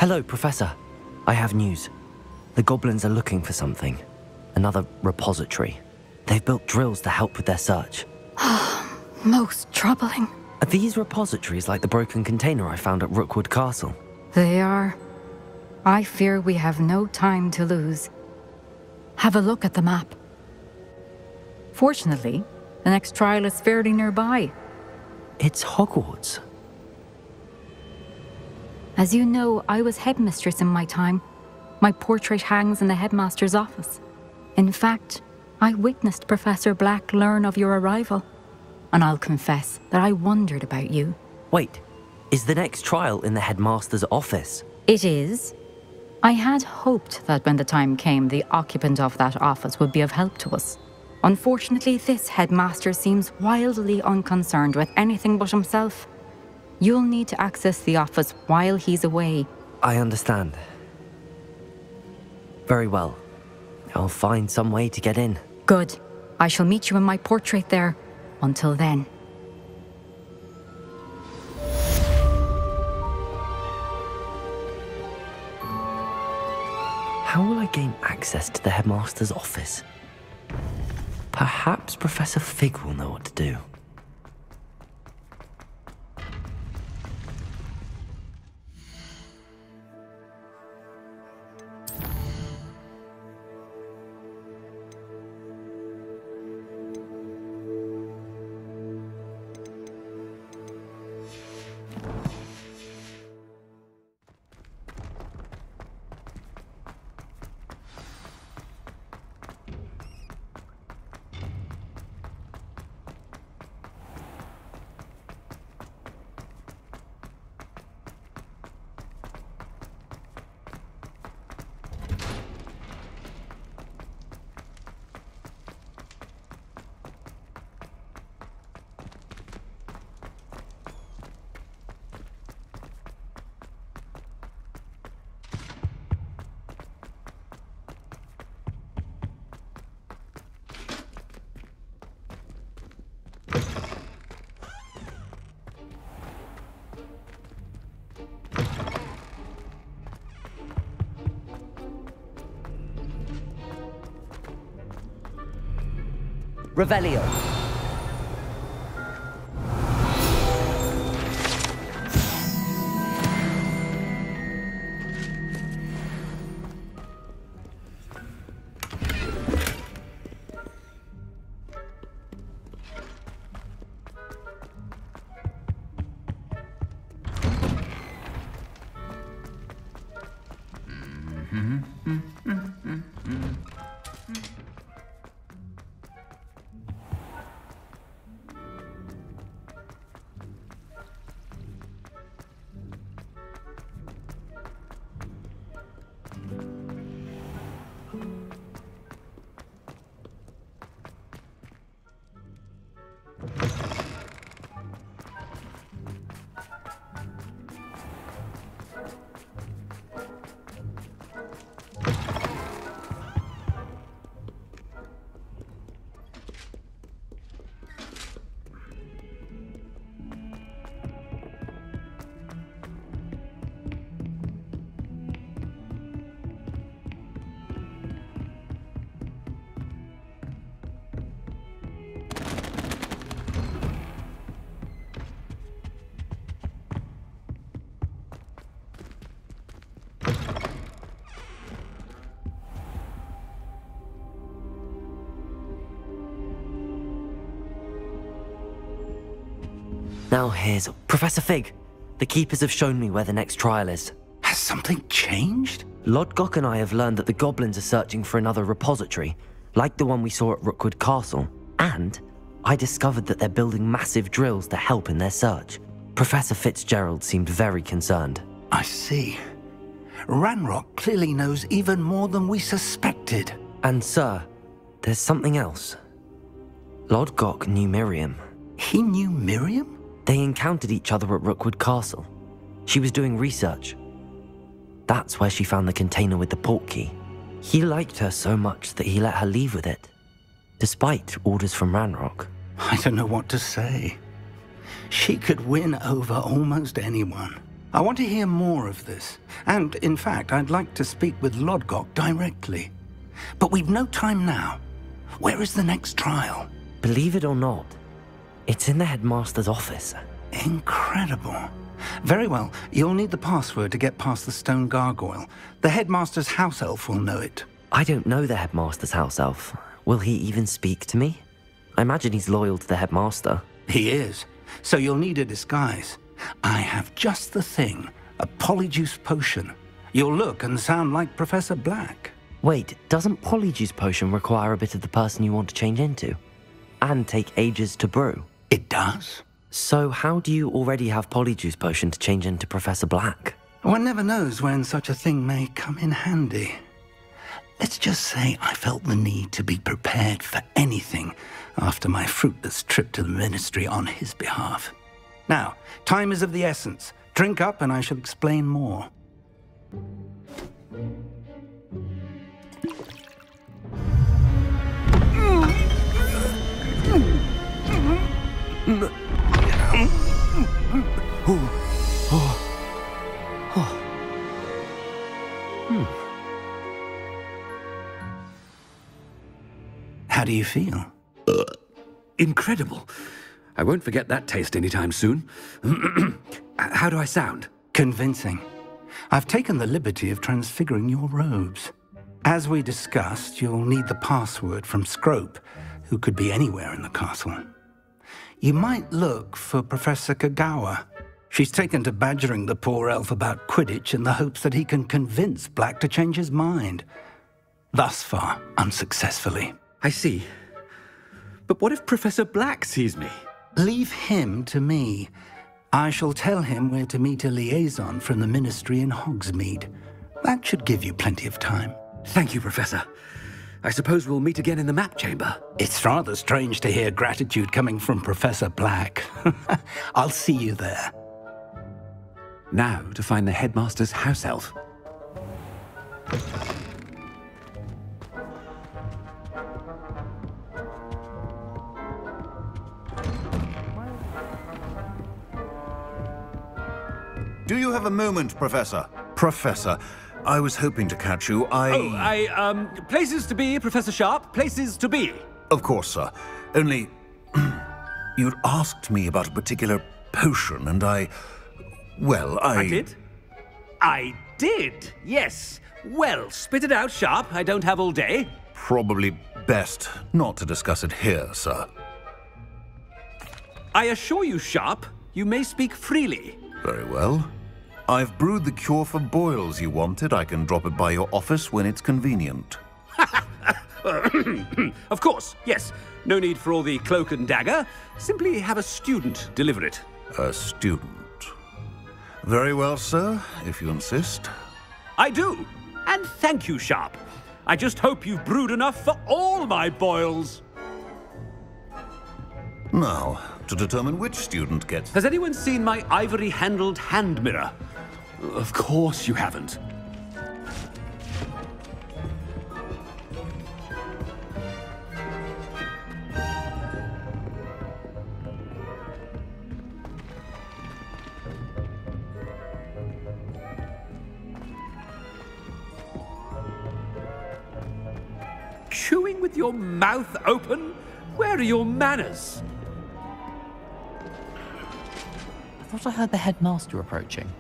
Hello, Professor. I have news. The goblins are looking for something. Another repository. They've built drills to help with their search. Most troubling. Are these repositories like the broken container I found at Rookwood Castle? They are. I fear we have no time to lose. Have a look at the map. Fortunately, the next trial is fairly nearby. It's Hogwarts. As you know, I was headmistress in my time. My portrait hangs in the headmaster's office. In fact, I witnessed Professor Black learn of your arrival. And I'll confess that I wondered about you. Wait, is the next trial in the headmaster's office? It is. I had hoped that when the time came, the occupant of that office would be of help to us. Unfortunately, this headmaster seems wildly unconcerned with anything but himself. You'll need to access the office while he's away. I understand. Very well. I'll find some way to get in. Good. I shall meet you in my portrait there. Until then. How will I gain access to the headmaster's office? Perhaps Professor Fig will know what to do. Revelio. Now here's Professor Fig. The Keepers have shown me where the next trial is. Has something changed? Lodgok and I have learned that the goblins are searching for another repository, like the one we saw at Rookwood Castle. And I discovered that they're building massive drills to help in their search. Professor Fitzgerald seemed very concerned. I see. Ranrock clearly knows even more than we suspected. And sir, there's something else. Lodgok knew Miriam. He knew Miriam? They encountered each other at Rookwood Castle. She was doing research. That's where she found the container with the portkey. He liked her so much that he let her leave with it, despite orders from Ranrock. I don't know what to say. She could win over almost anyone. I want to hear more of this. And, in fact, I'd like to speak with Lodgok directly. But we've no time now. Where is the next trial? Believe it or not, it's in the headmaster's office. Incredible. Very well. You'll need the password to get past the stone gargoyle. The headmaster's house elf will know it. I don't know the headmaster's house elf. Will he even speak to me? I imagine he's loyal to the headmaster. He is. So you'll need a disguise. I have just the thing. A polyjuice potion. You'll look and sound like Professor Black. Wait, doesn't polyjuice potion require a bit of the person you want to change into? And take ages to brew? It does. So how do you already have polyjuice potion to change into Professor Black? One never knows when such a thing may come in handy. Let's just say I felt the need to be prepared for anything after my fruitless trip to the Ministry on his behalf. Now, time is of the essence. Drink up and I shall explain more. How do you feel? Incredible. I won't forget that taste anytime soon. How do I sound? Convincing. I've taken the liberty of transfiguring your robes. As we discussed, you'll need the password from Scrope, who could be anywhere in the castle. You might look for Professor Kagawa. She's taken to badgering the poor elf about Quidditch in the hopes that he can convince Black to change his mind. Thus far, unsuccessfully. I see. But what if Professor Black sees me? Leave him to me. I shall tell him where to meet a liaison from the Ministry in Hogsmeade. That should give you plenty of time. Thank you, Professor. I suppose we'll meet again in the map chamber. It's rather strange to hear gratitude coming from Professor Black. I'll see you there. Now to find the headmaster's house elf. Do you have a moment, Professor? Professor, I was hoping to catch you. Places to be, Professor Sharp. Places to be. Of course, sir. Only, you'd asked me about a particular potion, and I did? I did, yes. Well, spit it out, Sharp. I don't have all day. Probably best not to discuss it here, sir. I assure you, Sharp, you may speak freely. Very well. I've brewed the cure for boils you wanted. I can drop it by your office when it's convenient. Of course, yes. No need for all the cloak and dagger. Simply have a student deliver it. A student. Very well, sir, if you insist. I do. And thank you, Sharp. I just hope you've brewed enough for all my boils. Now, to determine which student gets... Has anyone seen my ivory-handled hand mirror? Of course you haven't. Chewing with your mouth open? Where are your manners? I thought I heard the headmaster approaching.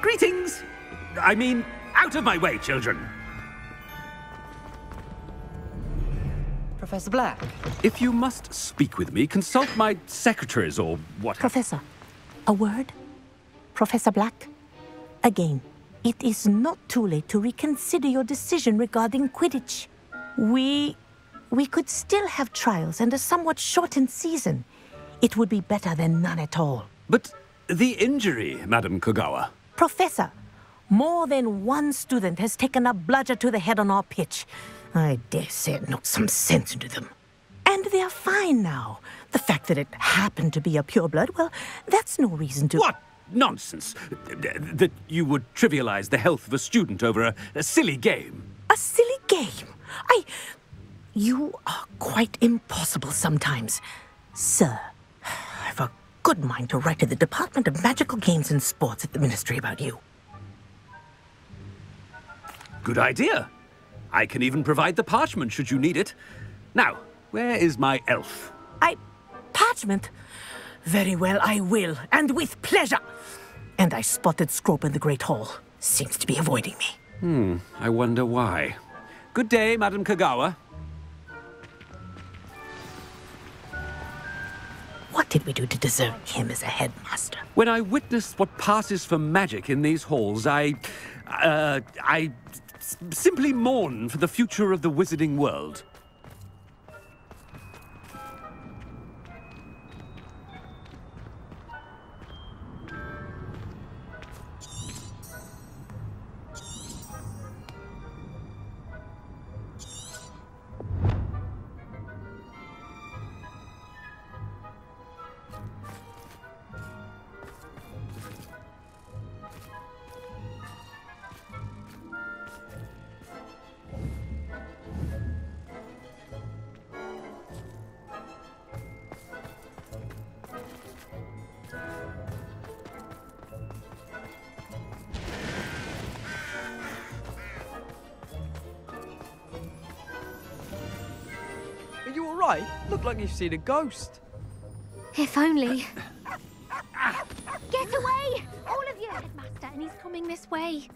Greetings! I mean, out of my way, children! Professor Black. If you must speak with me, consult my secretaries or what. Professor, a word? Professor Black? Again, it is not too late to reconsider your decision regarding Quidditch. We could still have trials and a somewhat shortened season. It would be better than none at all. But the injury, Madam Kagawa. Professor, more than one student has taken a bludger to the head on our pitch. I dare say it knocked some sense into them. And they're fine now. The fact that it happened to be a pureblood, well, that's no reason to... What? nonsense. That you would trivialize the health of a student over a silly game. A silly game? You are quite impossible sometimes. Sir, I've a good mind to write to the Department of Magical Games and Sports at the Ministry about you. Good idea. I can even provide the parchment should you need it. Now, where is my elf? Parchment? Very well, I will, and with pleasure. And I spotted Scrope in the Great Hall. Seems to be avoiding me. I wonder why. Good day, Madam Kagawa. What did we do to deserve him as a headmaster? When I witness what passes for magic in these halls, I simply mourn for the future of the wizarding world. Are you alright? Look like you've seen a ghost. If only. Get away! All of you, Headmaster, and he's coming this way.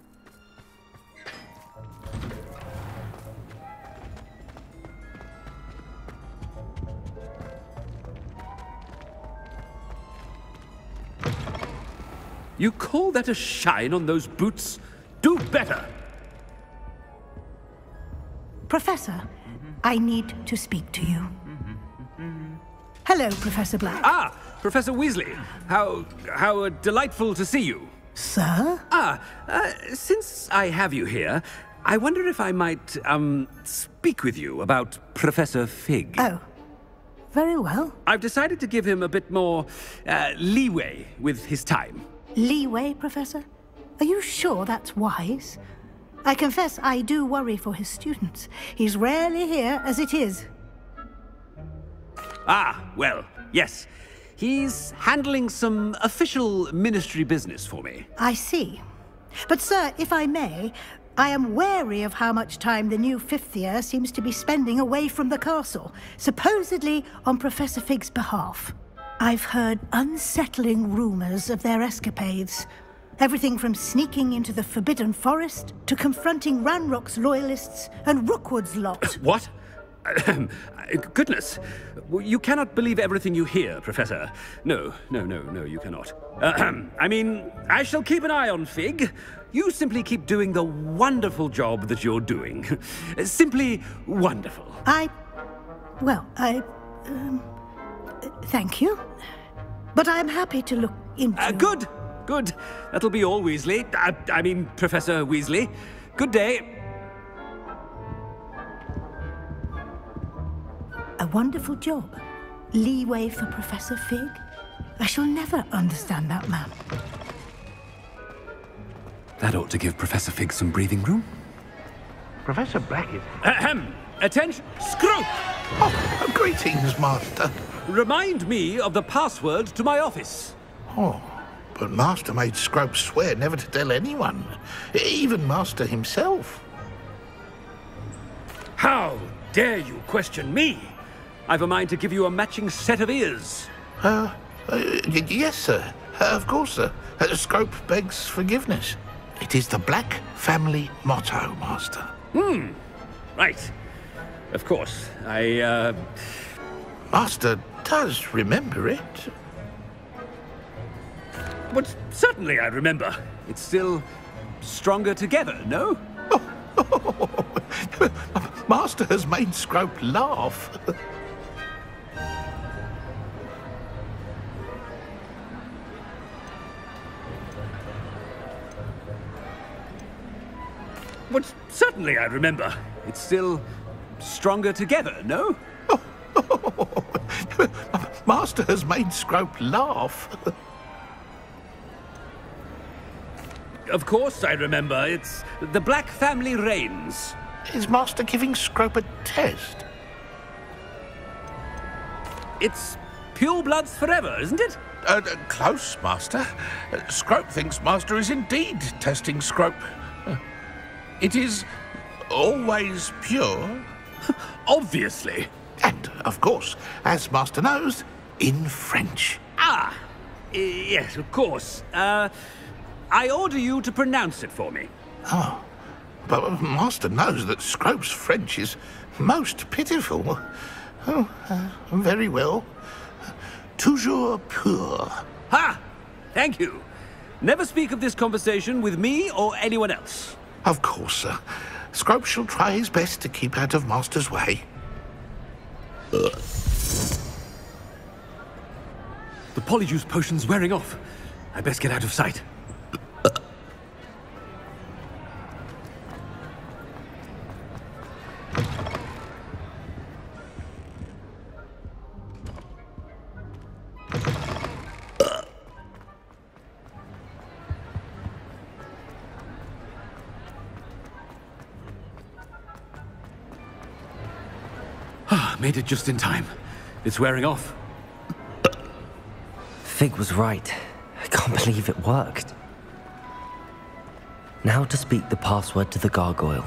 You call that a shine on those boots? Do better! Professor, I need to speak to you. Hello, Professor Black. Ah, Professor Weasley. How delightful to see you. Sir? Since I have you here, I wonder if I might, speak with you about Professor Fig. Oh, very well. I've decided to give him a bit more, leeway with his time. Leeway, Professor? Are you sure that's wise? I confess I do worry for his students. He's rarely here as it is. Ah, well, yes. He's handling some official ministry business for me. I see. But, sir, if I may, I am wary of how much time the new fifth year seems to be spending away from the castle, supposedly on Professor Fig's behalf. I've heard unsettling rumors of their escapades. Everything from sneaking into the Forbidden Forest to confronting Ranrock's loyalists and Rookwood's lot. What? Goodness. You cannot believe everything you hear, Professor. No, you cannot. I mean, I shall keep an eye on Fig. You simply keep doing the wonderful job that you're doing. Simply wonderful. Thank you. But I'm happy to look into... Good. That'll be all, Weasley. I mean, Professor Weasley. Good day. A wonderful job. Leeway for Professor Fig. I shall never understand that man. That ought to give Professor Fig some breathing room. Professor Black is... Attention! Scrope! Oh, greetings, Master. Remind me of the password to my office. Oh, but Master made Scrope swear never to tell anyone, even Master himself. How dare you question me? I've a mind to give you a matching set of ears. Yes, sir. Of course, sir. Scrope begs forgiveness. It is the Black family motto, Master. Right. Of course. Master does remember it. But certainly I remember. It's still stronger together, no? Master has made Scrope laugh. But certainly I remember. It's still stronger together, no? Master has made Scrope laugh. Of course I remember. It's the Black family reigns. Is Master giving Scrope a test? It's pure bloods forever, isn't it? Close, Master. Scrope thinks Master is indeed testing Scrope. It is always pure. Obviously. And, of course, as Master knows, in French. Ah, yes, of course. I order you to pronounce it for me. Oh, but Master knows that Scrope's French is most pitiful. Oh, very well. Toujours pur. Ha! Thank you. Never speak of this conversation with me or anyone else. Of course, sir. Scrope shall try his best to keep out of Master's way. The polyjuice potion's wearing off. I best get out of sight. Made it just in time. It's wearing off. Fig was right. I can't believe it worked. Now to speak the password to the gargoyle.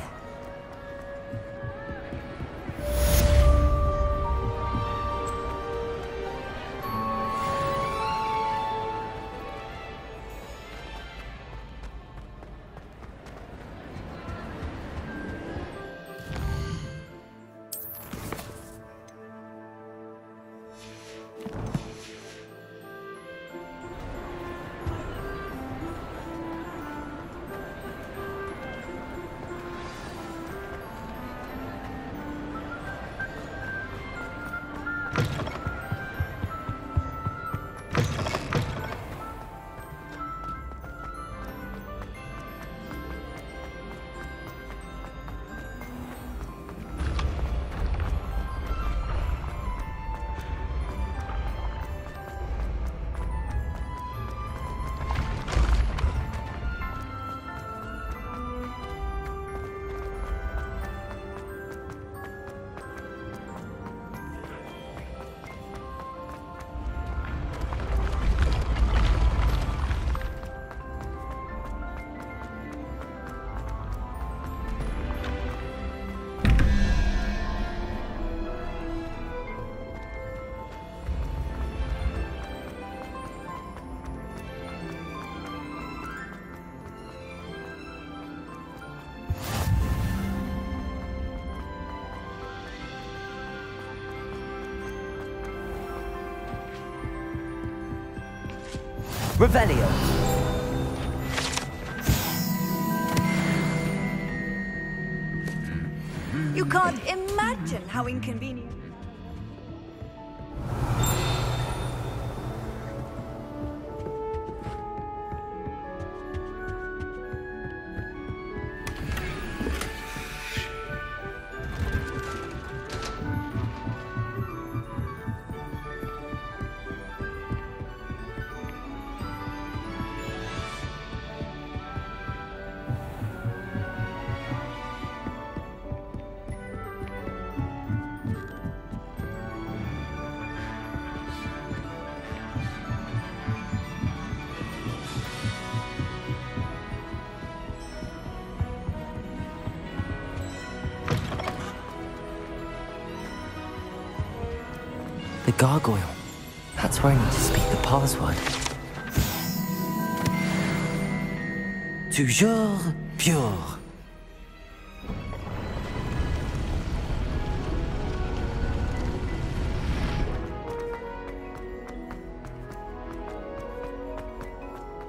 Revelio. You can't imagine how inconvenient. The gargoyle. That's where I need to speak the password. Toujours pure.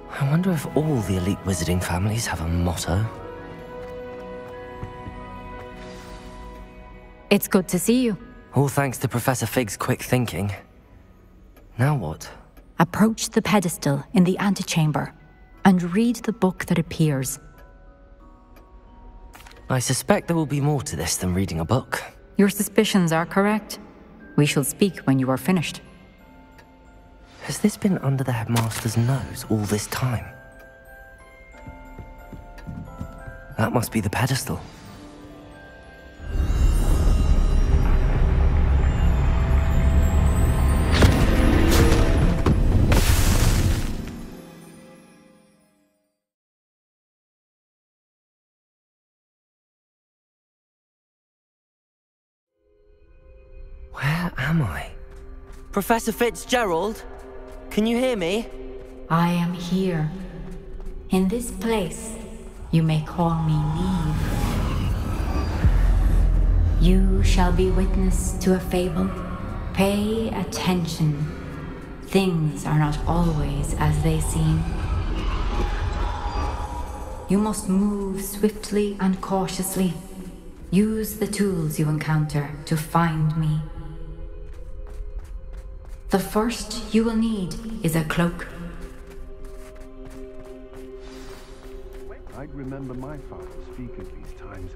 I wonder if all the elite wizarding families have a motto. It's good to see you. All thanks to Professor Fig's quick thinking. Now what? Approach the pedestal in the antechamber and read the book that appears. I suspect there will be more to this than reading a book. Your suspicions are correct. We shall speak when you are finished. Has this been under the headmaster's nose all this time? That must be the pedestal. Where am I? Professor Fitzgerald? Can you hear me? I am here. In this place, you may call me Niamh. You shall be witness to a fable. Pay attention. Things are not always as they seem. You must move swiftly and cautiously. Use the tools you encounter to find me. The first you will need is a cloak. I'd remember my father speak at these times.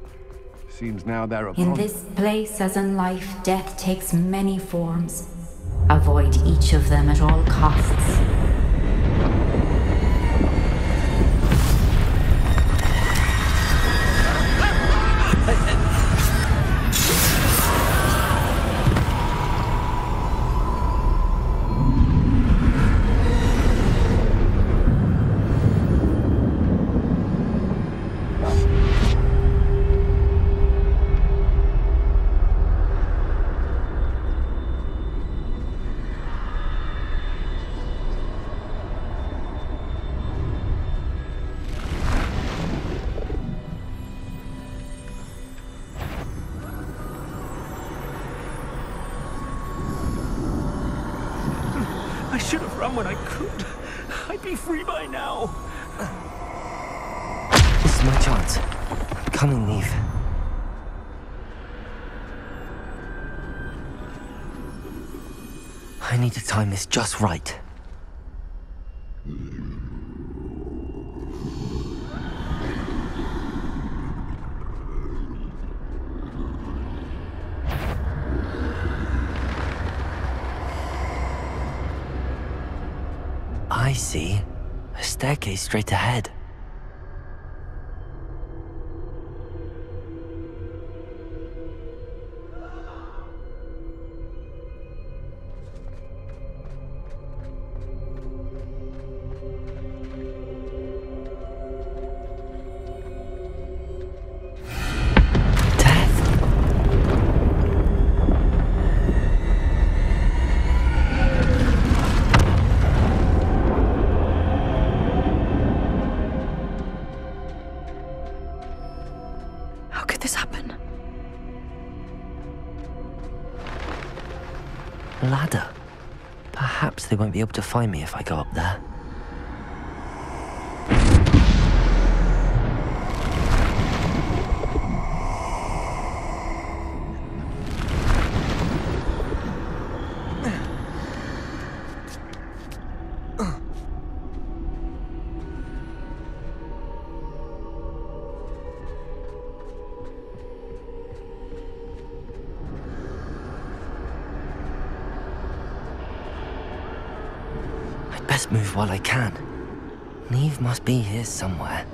Seems now they're upon. In this place, as in life, death takes many forms. Avoid each of them at all costs. I should have run when I could. I'd be free by now. This is my chance. I'm coming, Niamh. I need to time this just right. I see. A staircase straight ahead. Ladder. Perhaps they won't be able to find me if I go up there. Best move while I can. Niamh must be here somewhere.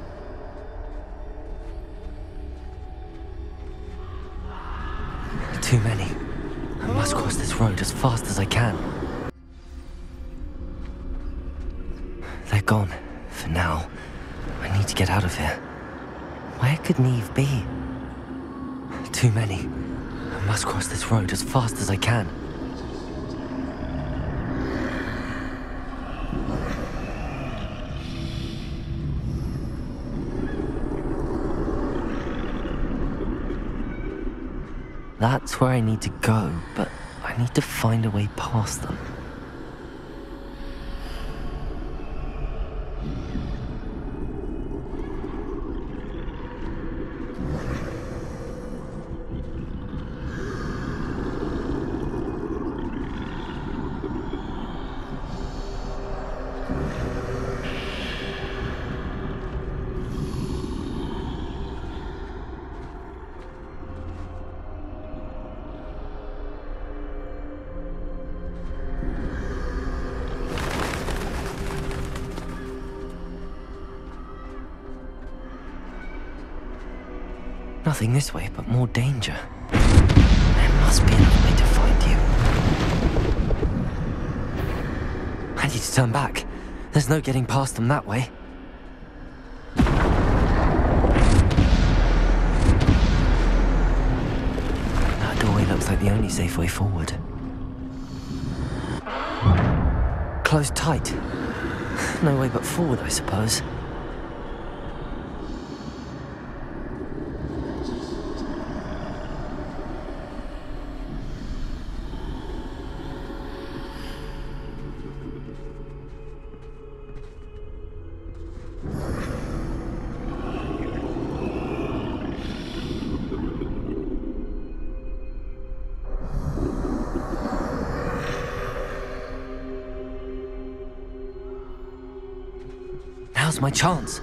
Too many. I must cross this road as fast as I can. They're gone, for now. I need to get out of here. Where could Niamh be? Too many. I must cross this road as fast as I can. That's where I need to go, but I need to find a way past them. Nothing this way, but more danger. There must be another way to find you. I need to turn back. There's no getting past them that way. That doorway looks like the only safe way forward. Closed tight. No way but forward, I suppose. Now's my chance.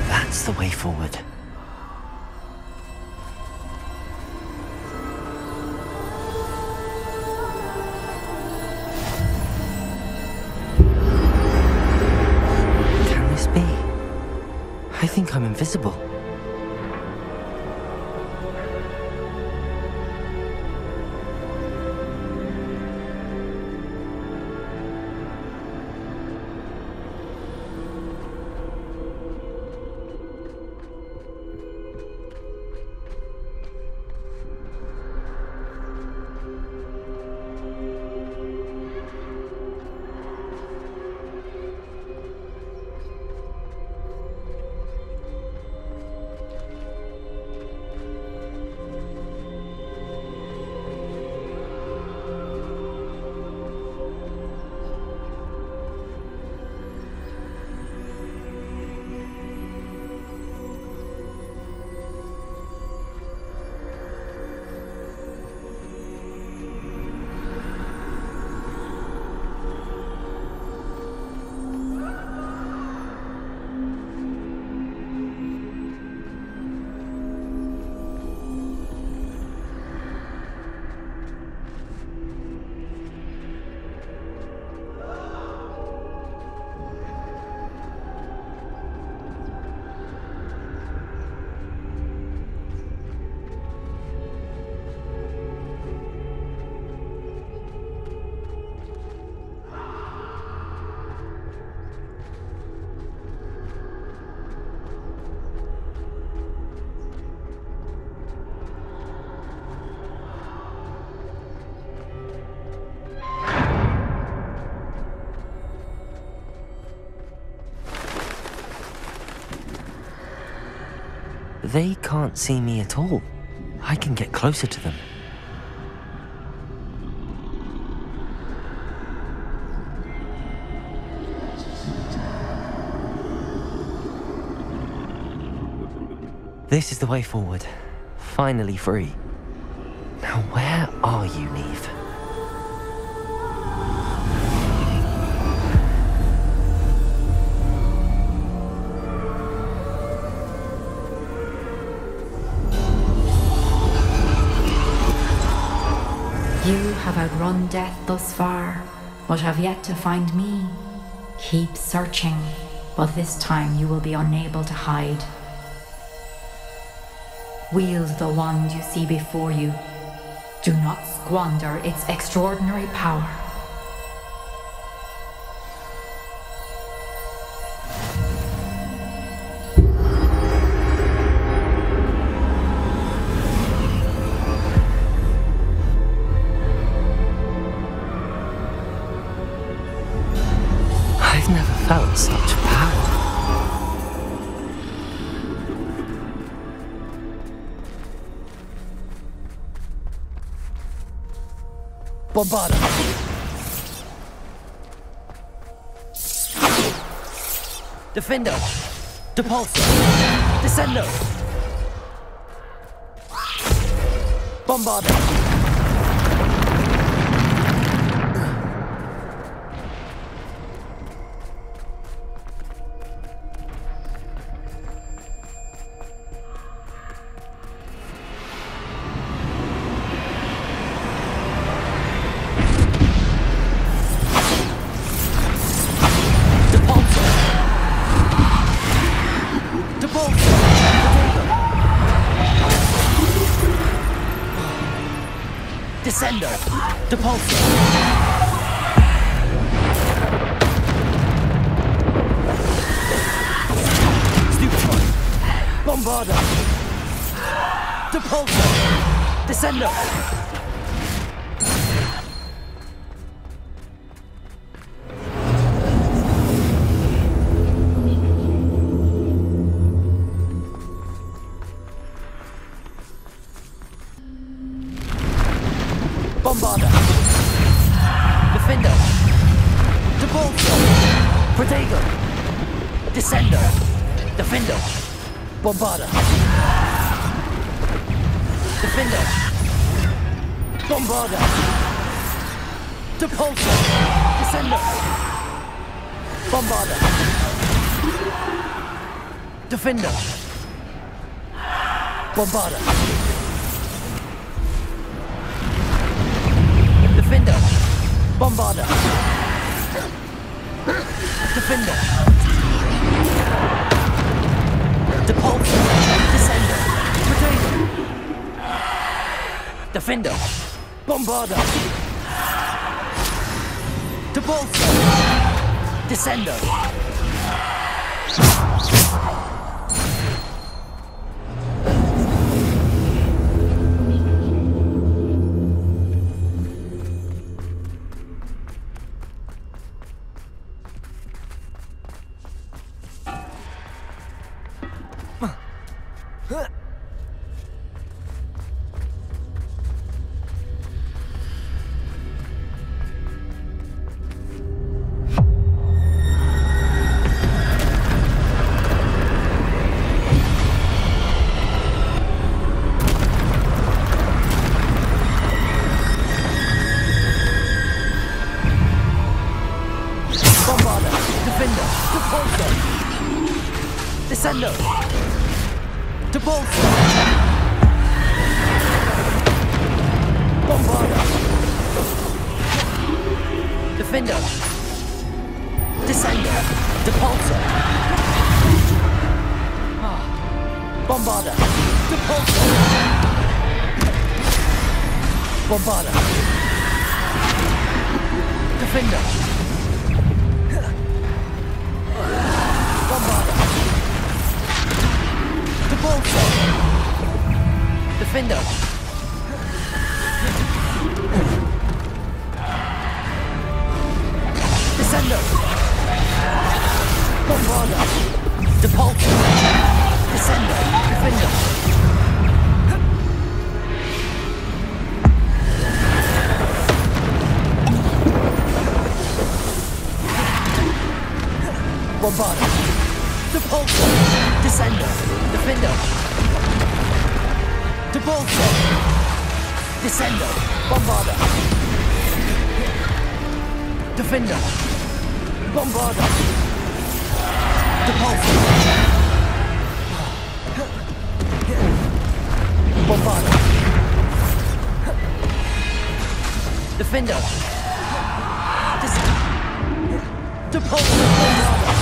That's the way forward. I think I'm invisible. They can't see me at all. I can get closer to them. This is the way forward. Finally free. Now where are you, Niamh? You have outrun death thus far, but have yet to find me. Keep searching, but this time you will be unable to hide. Wield the wand you see before you. Do not squander its extraordinary power. I've never felt such power. Bombarda! Defendo! Depulso! Descendo! Bombarda! Descendo. Depulso. Stupefy. Bombarda. Depulso. Descendo. Bombarda. Defendo. Depulso. Protagonist. Descendo. Defendo. Bombarda. Defendo. Bombarda. Depulso. Descendo. Bombarda. Defendo. Bombarda. Defender. Bombarda. Defender. Depulso. Descender. Potato. Defender. Bombarda. Depulso. Descender. Descendo. Depulso. Bombarda. Defender. Descendo. Depulso. Bombarda. Depulso. Bombarda. Defender. Bombarda. Depulso. Defender. Descendo. Bombarda. Depulso. Descendo. Defender. Bombarda. Depulso. Descendo. Defender. Depulso. Descendo. Bombarda. Defender. Bombarda. Depulso. Bombarda. Defender. Depulso. Bombarda.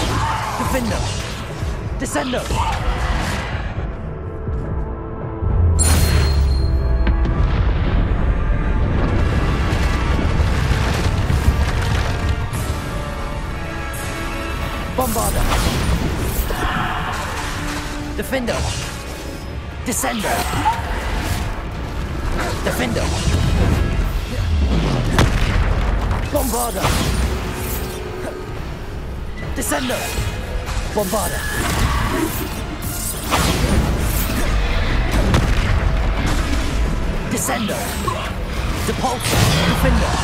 Defender. Descendo. Bombarda. Defender. Descendo. Defender. Bombarda. Descendo. Bombarda. Descendo. Depulso. Defender.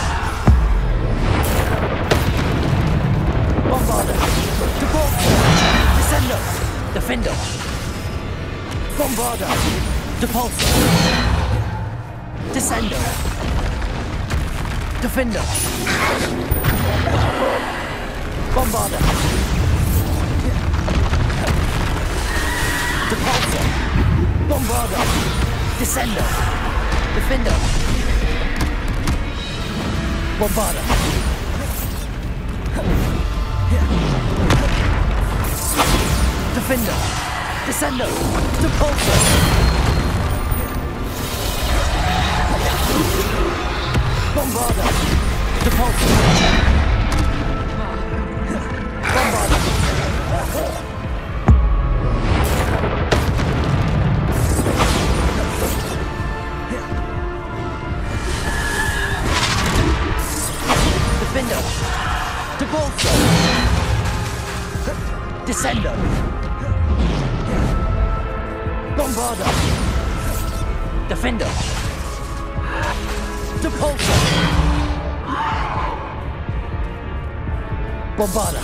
Bombarda. Depulso. Descendo. Defender. Bombarda. Depulso. Descendo. Defender. Bombarda. Depulso. Bombarda. Descendo. Defender. Bombarda. Defender. Descendo. Depulso. Bombarda! Depulso! Bombarda! Defendo! Depulso! Descendo! Bombarda! Defendo! Depulso! Bombarda!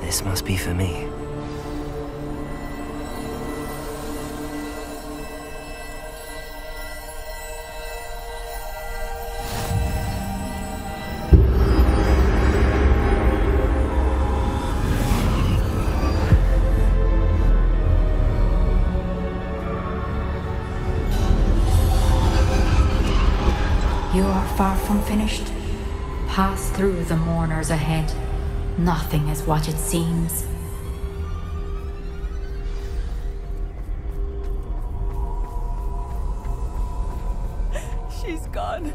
This must be for me. You are far from finished. Pass through the mourners ahead. Nothing is what it seems. She's gone.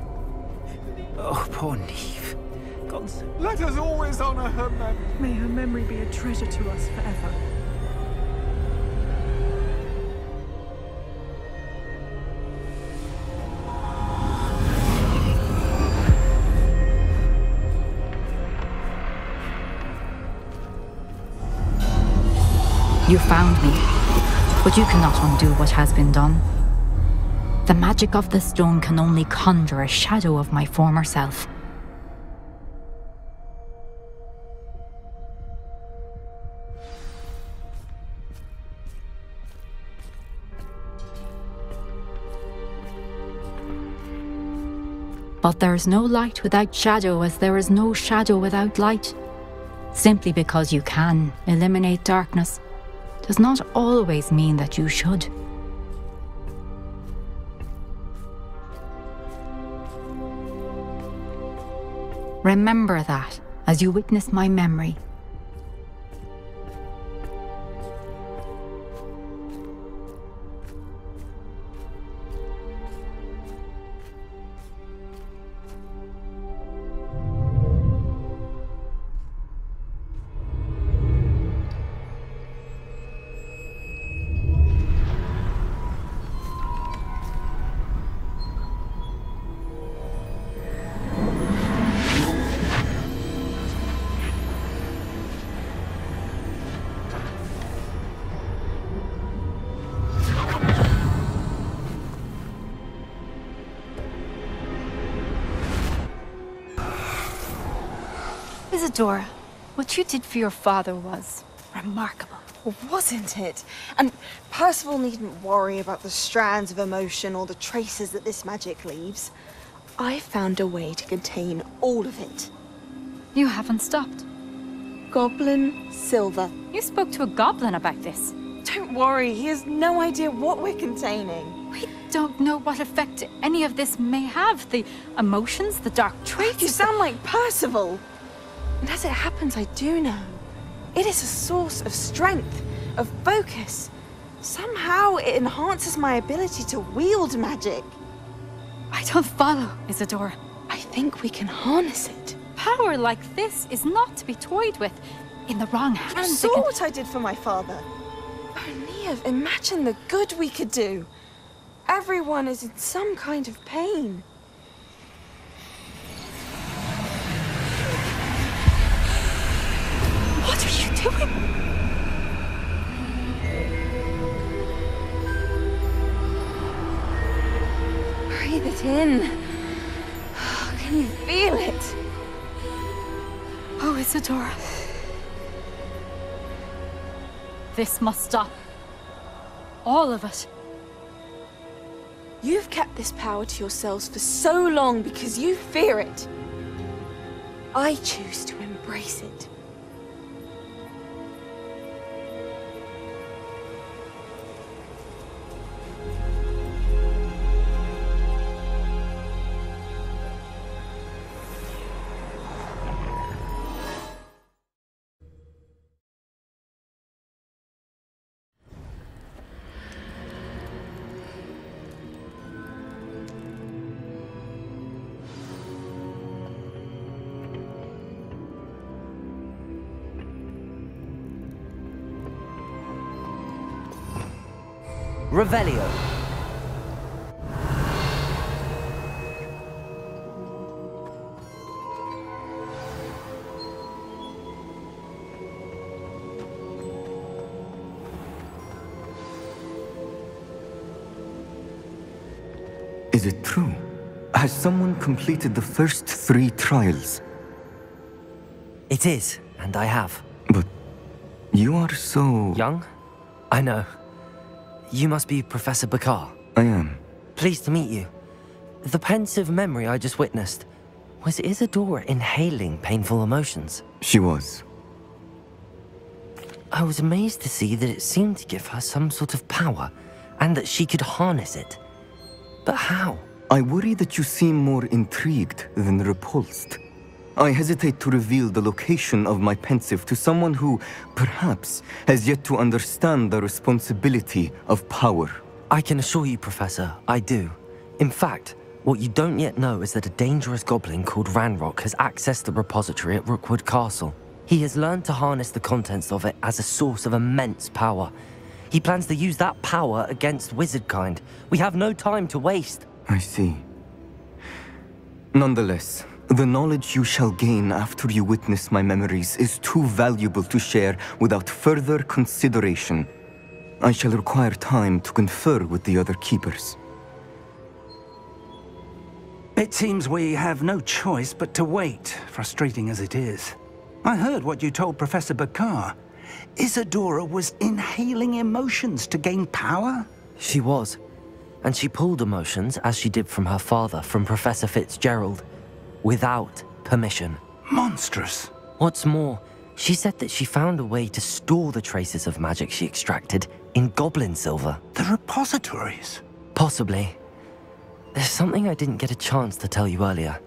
Oh, poor Niamh. Let us always honor her memory. May her memory be a treasure to us forever. You found me, but you cannot undo what has been done. The magic of the stone can only conjure a shadow of my former self. But there is no light without shadow, as there is no shadow without light. Simply because you can eliminate darkness does not always mean that you should. Remember that as you witness my memory. Isadora, what you did for your father was remarkable. Wasn't it? And Percival needn't worry about the strands of emotion or the traces that this magic leaves. I found a way to contain all of it. You haven't stopped. Goblin silver. You spoke to a goblin about this. Don't worry, he has no idea what we're containing. We don't know what effect any of this may have. The emotions, the dark traits. You sound like Percival. And as it happens, I do know. It is a source of strength, of focus. Somehow it enhances my ability to wield magic. I I don't follow, Isadora. I think we can harness it. Power like this is not to be toyed with. In the wrong hands. You saw what I did for my father. Oh, Niamh, imagine the good we could do. Everyone is in some kind of pain. What are you doing? Breathe it in. Can you feel it? Oh, Isadora. This must stop. All of it. You've kept this power to yourselves for so long because you fear it. I choose to embrace it. Revelio. Is it true? Has someone completed the first 3 trials? It is, and I have. But you are so... young? I know. You must be Professor Bakar. I am. Pleased to meet you. The pensive memory I just witnessed, was Isadora inhaling painful emotions? She was. I was amazed to see that it seemed to give her some sort of power, and that she could harness it. But how? I worry that you seem more intrigued than repulsed. I hesitate to reveal the location of my pensive to someone who, perhaps, has yet to understand the responsibility of power. I can assure you, Professor, I do. In fact, what you don't yet know is that a dangerous goblin called Ranrock has accessed the repository at Rookwood Castle. He has learned to harness the contents of it as a source of immense power. He plans to use that power against wizardkind. We have no time to waste. I see. Nonetheless, the knowledge you shall gain after you witness my memories is too valuable to share without further consideration. I shall require time to confer with the other keepers. It seems we have no choice but to wait, frustrating as it is. I heard what you told Professor Bakar. Isadora was inhaling emotions to gain power? She was. And she pulled emotions, as she did from her father, from Professor Fitzgerald, without permission. Monstrous. What's more, she said that she found a way to store the traces of magic she extracted in goblin silver. The repositories? Possibly. There's something I didn't get a chance to tell you earlier.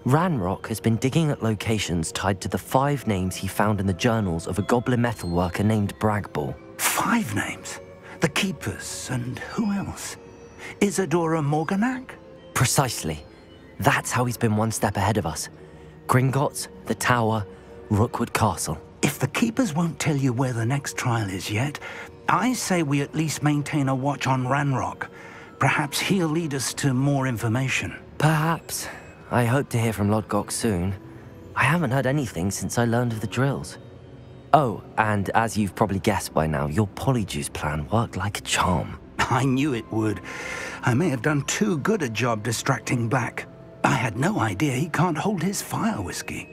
Ranrock has been digging at locations tied to the 5 names he found in the journals of a goblin metalworker named Bragball. 5 names? The Keepers, and who else? Isadora Morganac? Precisely. That's how he's been one step ahead of us. Gringotts, the Tower, Rookwood Castle. If the Keepers won't tell you where the next trial is yet, I say we at least maintain a watch on Ranrock. Perhaps he'll lead us to more information. Perhaps. I hope to hear from Lodgok soon. I haven't heard anything since I learned of the drills. Oh, and as you've probably guessed by now, your Polyjuice plan worked like a charm. I knew it would. I may have done too good a job distracting Black. I had no idea he can't hold his fire whiskey.